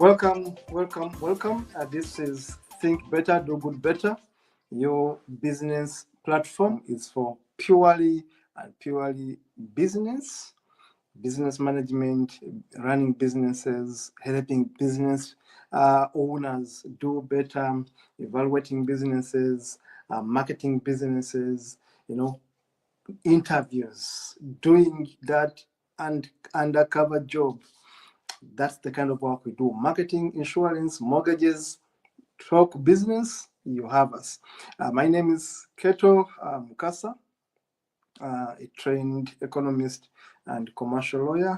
Welcome. This is Think Better, Do Good Better. Your business platform is for purely business management, running businesses, helping business owners do better, evaluating businesses, marketing businesses, interviews, doing that and undercover job. That's the kind of work we do. Marketing, insurance, mortgages, talk business, you have us. My name is Kato Mukasa, a trained economist and commercial lawyer.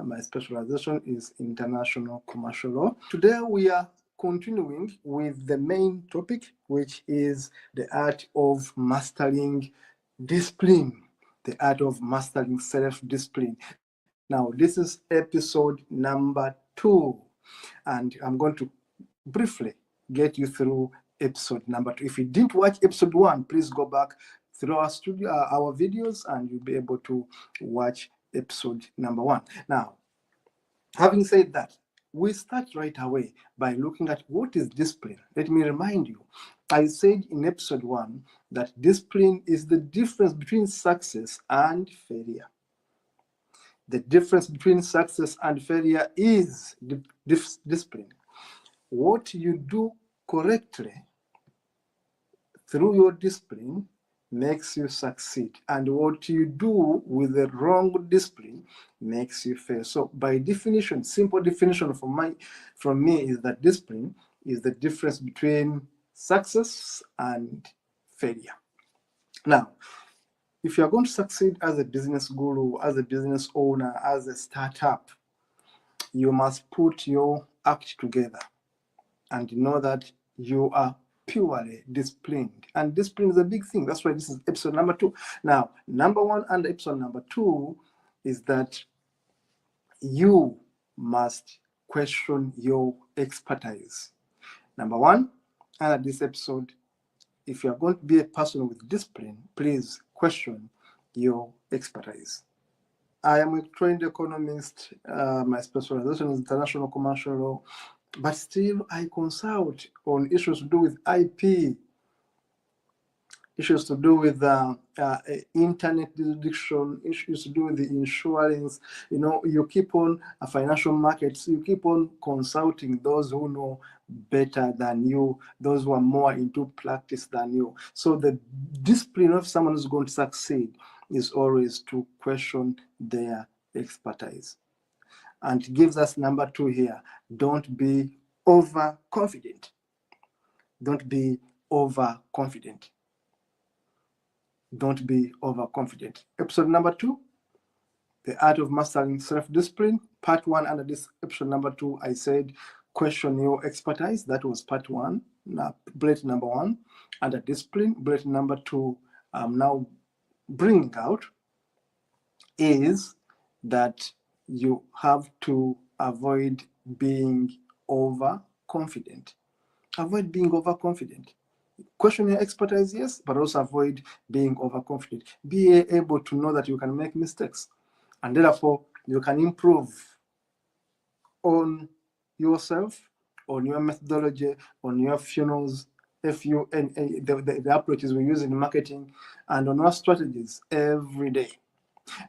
My specialization is international commercial law. Today we are continuing with the main topic, which is the art of mastering discipline, the art of mastering self-discipline. Now, this is episode number 2, and I'm going to briefly get you through episode number 2. If you didn't watch episode 1, please go back through our videos, and you'll be able to watch episode number 1. Now, having said that, we start right away by looking at what is discipline. Let me remind you, I said in episode 1 that discipline is the difference between success and failure. The difference between success and failure is discipline. What you do correctly through your discipline makes you succeed, and what you do with the wrong discipline makes you fail. So by definition, simple definition from me is that discipline is the difference between success and failure. Now, if you're going to succeed as a business guru, as a business owner, as a startup, you must put your act together and know that you are purely disciplined. And discipline is a big thing. That's why this is episode number 2. Now, number 1 and episode number 2 is that you must question your expertise. Number 1, under this episode, if you are going to be a person with discipline, please question your expertise. I am a trained economist. My specialization is international commercial law, but still I consult on issues to do with IP, issues to do with internet jurisdiction, issues to do with the insurance. You keep on financial markets, you keep on consulting those who know better than you, those who are more into practice than you. So the discipline of someone who's going to succeed is always to question their expertise. And it gives us number 2 here. Don't be overconfident. Don't be overconfident. Don't be overconfident. Episode number 2, the art of mastering self-discipline. Part 1, under this episode number 2, I said, question your expertise. That was part 1. Now, bullet number 1, under discipline. Bullet number 2, I'm now bringing out is that you have to avoid being overconfident. Avoid being overconfident. Question your expertise, yes, but also avoid being overconfident. Be able to know that you can make mistakes, and therefore you can improve on yourself, on your methodology, on your funnels, the approaches we use in marketing, and on our strategies every day.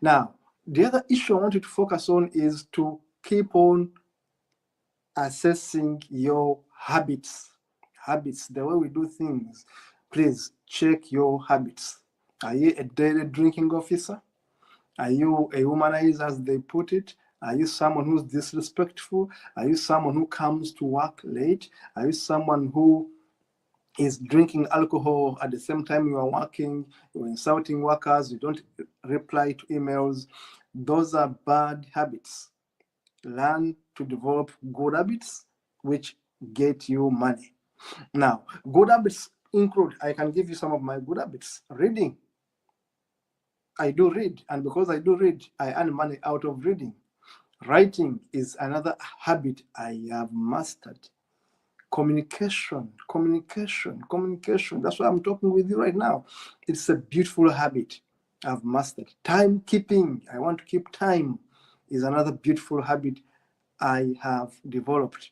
Now, the other issue I want you to focus on is to keep on assessing your habits, the way we do things. Please check your habits. Are you a daily drinking officer? Are you a womanizer, as they put it? Are you someone who's disrespectful? Are you someone who comes to work late? Are you someone who is drinking alcohol at the same time you are working? You're insulting workers, you don't reply to emails. Those are bad habits. Learn to develop good habits which get you money. Now, good habits include, I can give you some of my good habits. Reading. I do read, and because I do read, I earn money out of reading. Writing is another habit I have mastered. Communication. That's why I'm talking with you right now. It's a beautiful habit I've mastered. Timekeeping. I want to keep time is another beautiful habit I have developed.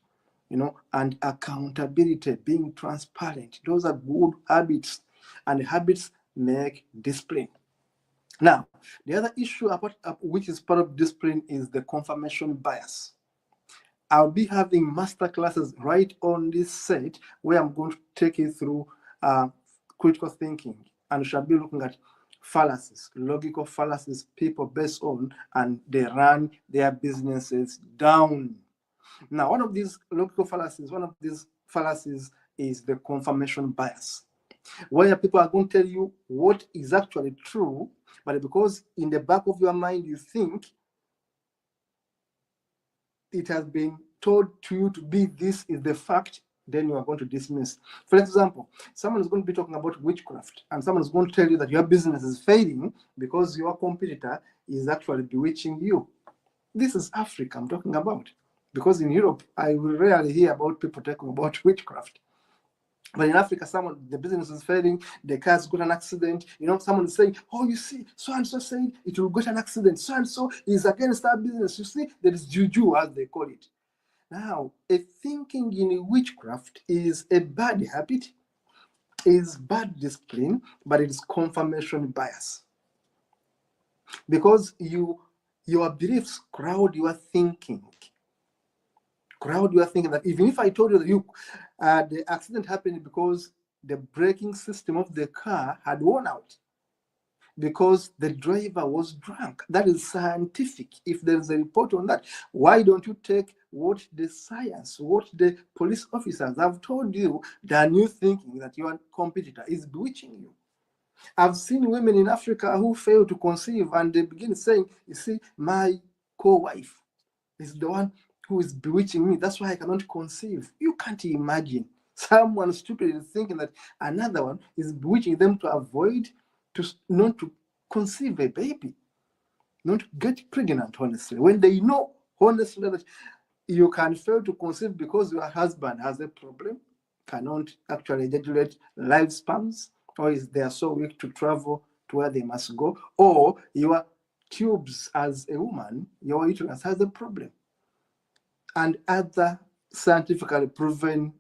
and accountability, being transparent. Those are good habits, and habits make discipline. Now, the other issue about which is part of discipline is the confirmation bias. I'll be having master classes right on this set where I'm going to take you through critical thinking, and shall be looking at fallacies, logical fallacies people based on, and they run their businesses down. Now, one of these fallacies is the confirmation bias, where people are going to tell you what is actually true, but because in the back of your mind you think it has been told to you to be this is the fact, then you are going to dismiss. For example, someone is going to be talking about witchcraft, and someone is going to tell you that your business is failing because your competitor is actually bewitching you. This is Africa I'm talking about, because in Europe, I will rarely hear about people talking about witchcraft. But in Africa, the business is failing, the car's got an accident. Someone is saying, oh, you see, so-and-so said it will get an accident. So-and-so is against our business. You see, there is juju, as they call it. Now, a thinking in witchcraft is a bad habit, is bad discipline, but it is confirmation bias. Because your beliefs crowd your thinking. That even if I told you that the accident happened because the braking system of the car had worn out, because the driver was drunk, that is scientific. If there is a report on that, why don't you take what the science, what the police officers have told you, than you thinking that your competitor is bewitching you? I've seen women in Africa who fail to conceive, and they begin saying, you see, my co-wife is the one who is bewitching me. That's why I cannot conceive. You can't imagine someone stupid is thinking that another one is bewitching them to avoid, not to conceive a baby, not to get pregnant, honestly. When they know, honestly, that you can fail to conceive because your husband has a problem, cannot actually ejaculate live sperms, or they are so weak to travel to where they must go, or your tubes as a woman, your uterus has a problem, and other scientifically proven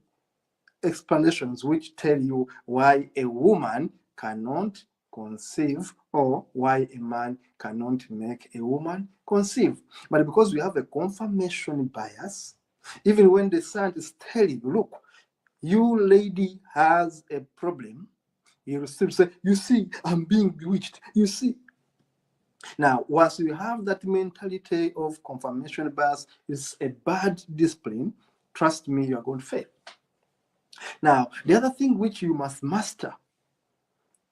explanations which tell you why a woman cannot conceive or why a man cannot make a woman conceive. But because we have a confirmation bias, even when the scientists tell you, look, you lady has a problem, you will still say, you see, I'm being bewitched, you see. Now, once you have that mentality of confirmation bias, it's a bad discipline. Trust me, you are going to fail. Now, the other thing which you must master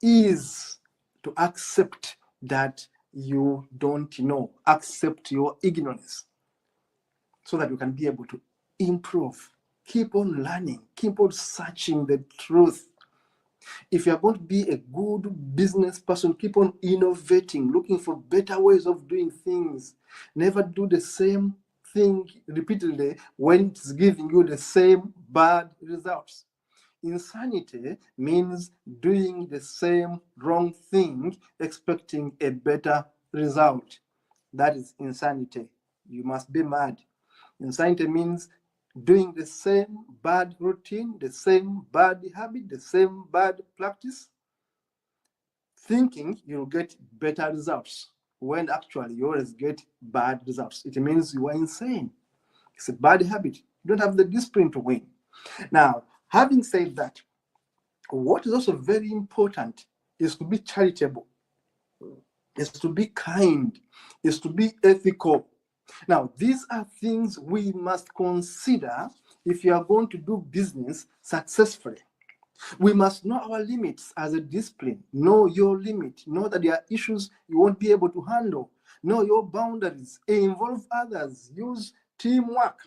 is to accept that you don't know, accept your ignorance, so that you can be able to improve. Keep on learning, keep on searching the truth. If you're going to be a good business person, keep on innovating, looking for better ways of doing things. Never do the same thing repeatedly when it's giving you the same bad results. Insanity means doing the same wrong thing, expecting a better result. That is insanity. You must be mad. Insanity means doing the same bad routine, the same bad habit, the same bad practice, thinking you'll get better results, when actually you always get bad results. It means you are insane. It's a bad habit. You don't have the discipline to win. Now, having said that, what is also very important is to be charitable, is to be kind, is to be ethical. Now, these are things we must consider if you are going to do business successfully. We must know our limits as a discipline. Know your limit. Know that there are issues you won't be able to handle. Know your boundaries. Involve others. Use teamwork.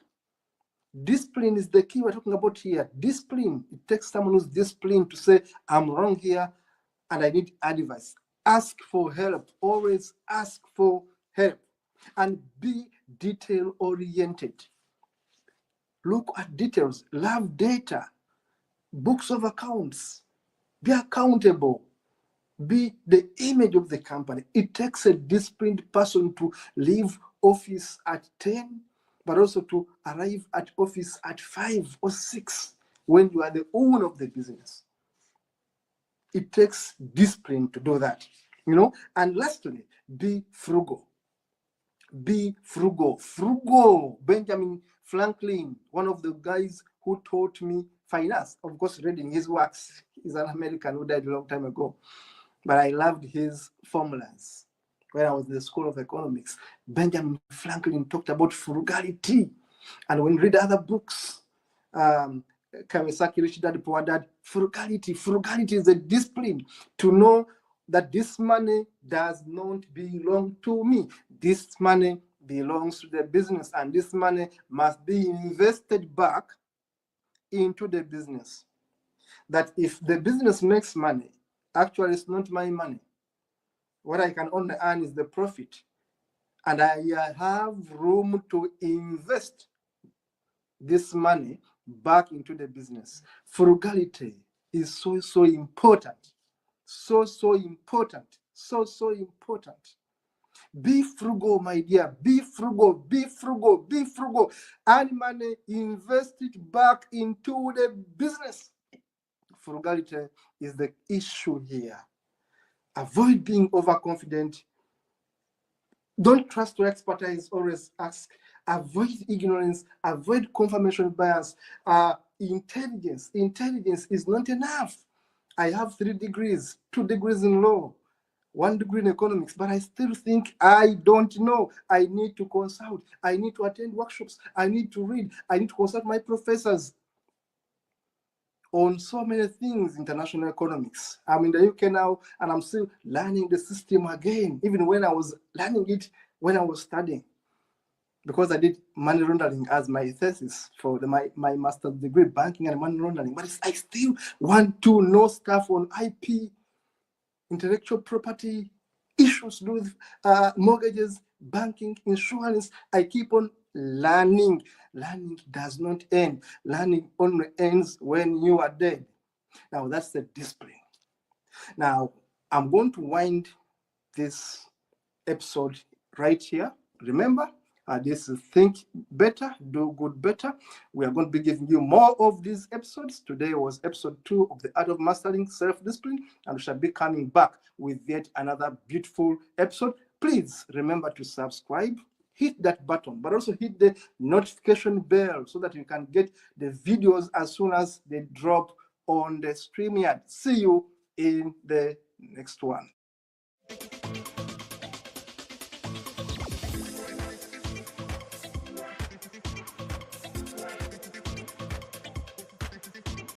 Discipline is the key we're talking about here. Discipline. It takes someone who's disciplined to say, I'm wrong here and I need advice. Ask for help. Always ask for help. And be detail-oriented. Look at details. Love data. Books of accounts. Be accountable. Be the image of the company. It takes a disciplined person to leave office at 10, but also to arrive at office at 5 or 6 when you are the owner of the business. It takes discipline to do that, you know. And lastly, be frugal. Be frugal. Frugal. Benjamin Franklin, one of the guys who taught me finance, of course, reading his works. He's an American who died a long time ago, but I loved his formulas. When I was in the School of Economics, Benjamin Franklin talked about frugality. And when you read other books, Kawasaki, Rich Dad, Poor Dad, frugality. Frugality is a discipline to know that this money does not belong to me. This money belongs to the business, and this money must be invested back into the business. That if the business makes money, actually it's not my money. What I can only earn is the profit. And I have room to invest this money back into the business. Frugality is so important. So important. So important. Be frugal, my dear. Be frugal, be frugal, be frugal. Earn money, invest it back into the business. Frugality is the issue here. Avoid being overconfident. Don't trust your expertise, always ask. Avoid ignorance, avoid confirmation bias. Intelligence is not enough. I have 3 degrees, 2 degrees in law, 1 degree in economics, but I still think I don't know. I need to consult. I need to attend workshops. I need to read. I need to consult my professors on so many things, international economics. I'm in the UK now, and I'm still learning the system again, even when I was learning it when I was studying, because I did money laundering as my thesis for my master's degree, banking and money laundering. But I still want to know stuff on IP, intellectual property, issues to do with mortgages, banking, insurance. I keep on learning. Learning does not end. Learning only ends when you are dead. Now, that's the discipline. Now, I'm going to wind this episode right here. Remember, this is Think Better, Do Good Better. We are going to be giving you more of these episodes. Today was episode 2 of The Art of Mastering Self-Discipline, and we shall be coming back with yet another beautiful episode. Please remember to subscribe, hit that button, but also hit the notification bell so that you can get the videos as soon as they drop on the StreamYard. See you in the next one.